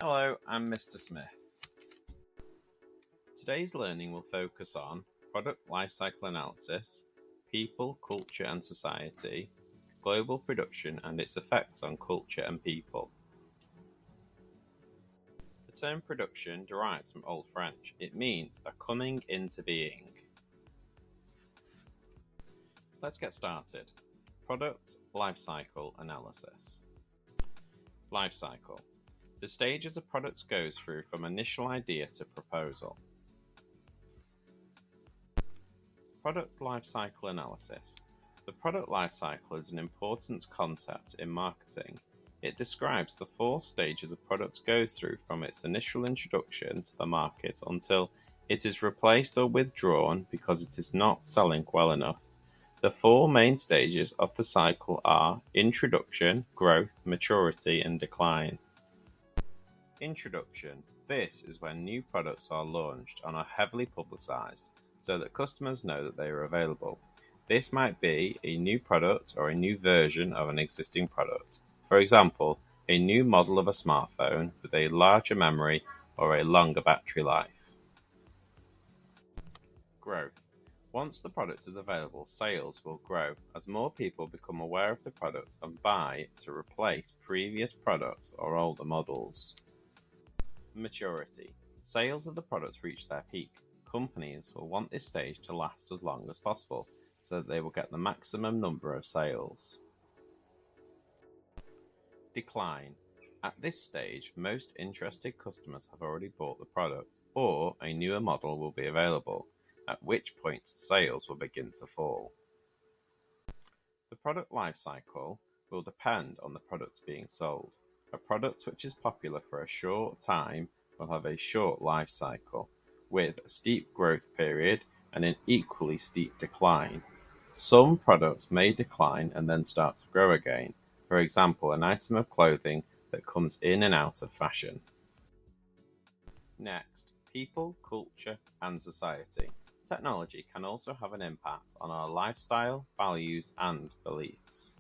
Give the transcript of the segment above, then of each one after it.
Hello, I'm Mr. Smith. Today's learning will focus on product lifecycle analysis, people, culture and society, global production and its effects on culture and people. The term production derives from Old French. It means a coming into being. Let's get started. Product lifecycle analysis. Lifecycle. The stages a product goes through from initial idea to proposal. Product lifecycle analysis. The product lifecycle is an important concept in marketing. It describes the 4 stages a product goes through from its initial introduction to the market until it is replaced or withdrawn because it is not selling well enough. The 4 main stages of the cycle are introduction, growth, maturity, and decline. Introduction. This is when new products are launched and are heavily publicized so that customers know that they are available. This might be a new product or a new version of an existing product. For example, a new model of a smartphone with a larger memory or a longer battery life. Growth. Once the product is available, sales will grow as more people become aware of the product and buy to replace previous products or older models. Maturity. Sales of the product reach their peak. Companies will want this stage to last as long as possible so that they will get the maximum number of sales. Decline. At this stage, most interested customers have already bought the product, or a newer model will be available, at which point sales will begin to fall. The product life cycle will depend on the product being sold. A product which is popular for a short time will have a short life cycle, with a steep growth period and an equally steep decline. Some products may decline and then start to grow again. For example, an item of clothing that comes in and out of fashion. Next, people, culture, and society. Technology can also have an impact on our lifestyle, values, and beliefs.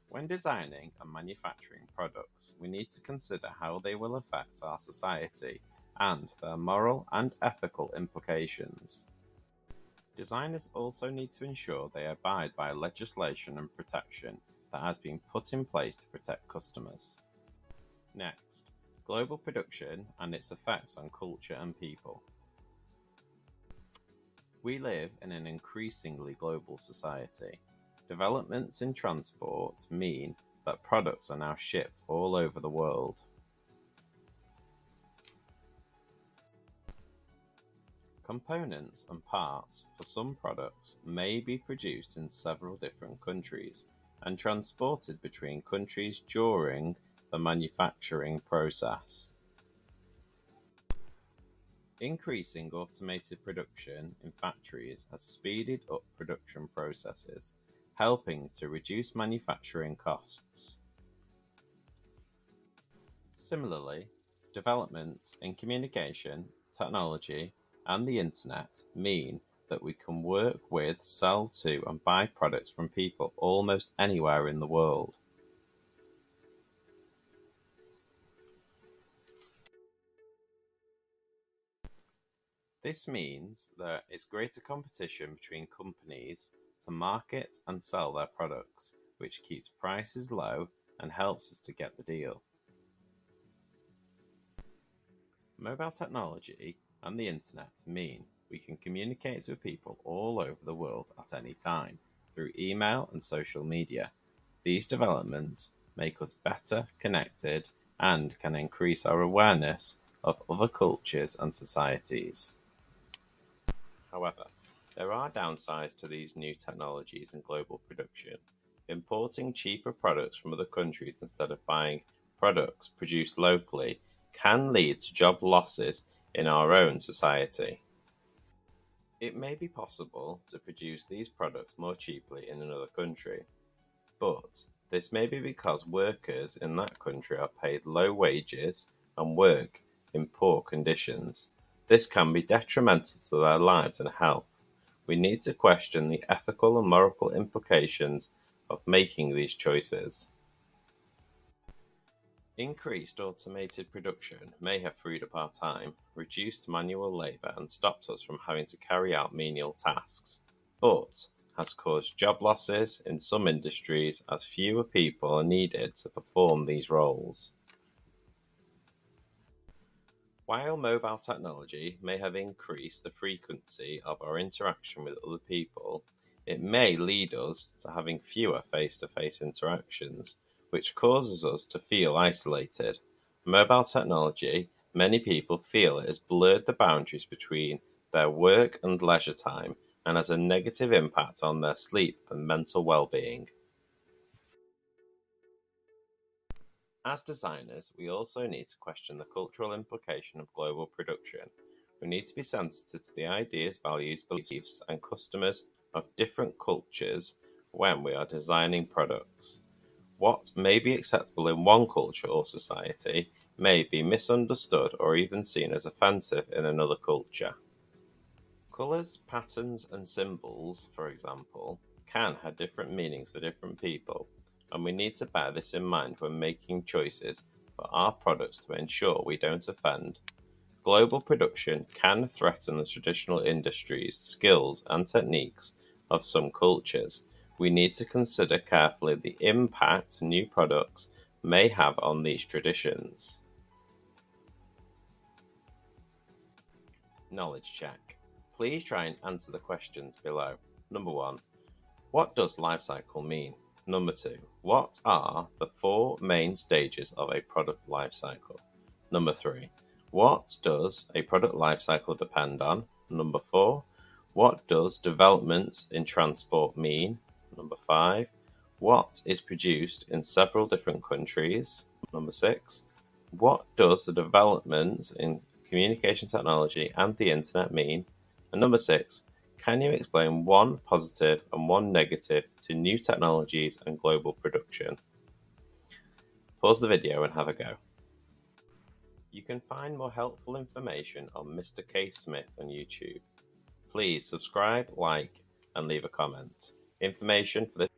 When designing and manufacturing products, we need to consider how they will affect our society and their moral and ethical implications. Designers also need to ensure they abide by legislation and protection that has been put in place to protect customers. Next, global production and its effects on culture and people. We live in an increasingly global society. Developments in transport mean that products are now shipped all over the world. Components and parts for some products may be produced in several different countries and transported between countries during the manufacturing process. Increasing automated production in factories has speeded up production processes, helping to reduce manufacturing costs. Similarly, developments in communication, technology, and the internet mean that we can work with, sell to, and buy products from people almost anywhere in the world. This means there is greater competition between companies to market and sell their products, which keeps prices low and helps us to get the deal. Mobile technology and the internet mean we can communicate with people all over the world at any time through email and social media. These developments make us better connected and can increase our awareness of other cultures and societies. However, there are downsides to these new technologies and global production. Importing cheaper products from other countries instead of buying products produced locally can lead to job losses in our own society. It may be possible to produce these products more cheaply in another country, but this may be because workers in that country are paid low wages and work in poor conditions. This can be detrimental to their lives and health. We need to question the ethical and moral implications of making these choices. Increased automated production may have freed up our time, reduced manual labour and stopped us from having to carry out menial tasks, but has caused job losses in some industries as fewer people are needed to perform these roles. While mobile technology may have increased the frequency of our interaction with other people, it may lead us to having fewer face-to-face interactions, which causes us to feel isolated. Mobile technology, many people feel it has blurred the boundaries between their work and leisure time and has a negative impact on their sleep and mental well-being. As designers, we also need to question the cultural implication of global production. We need to be sensitive to the ideas, values, beliefs, and customers of different cultures when we are designing products. What may be acceptable in one culture or society may be misunderstood or even seen as offensive in another culture. Colours, patterns, and symbols, for example, can have different meanings for different people, and we need to bear this in mind when making choices for our products to ensure we don't offend. Global production can threaten the traditional industries, skills, and techniques of some cultures. We need to consider carefully the impact new products may have on these traditions. Knowledge check. Please try and answer the questions below. Number 1. What does life cycle mean? Number 2. What are the 4 main stages of a product life cycle? Number 3. What does a product life cycle depend on? Number 4. What does development in transport mean? Number 5. What is produced in several different countries? Number 6. What does the development in communication technology and the internet mean? And number 6. Can you explain one positive and one negative to new technologies and global production? Pause the video and have a go. You can find more helpful information on Mr. K. Smith on YouTube. Please subscribe, like, and leave a comment. Information for this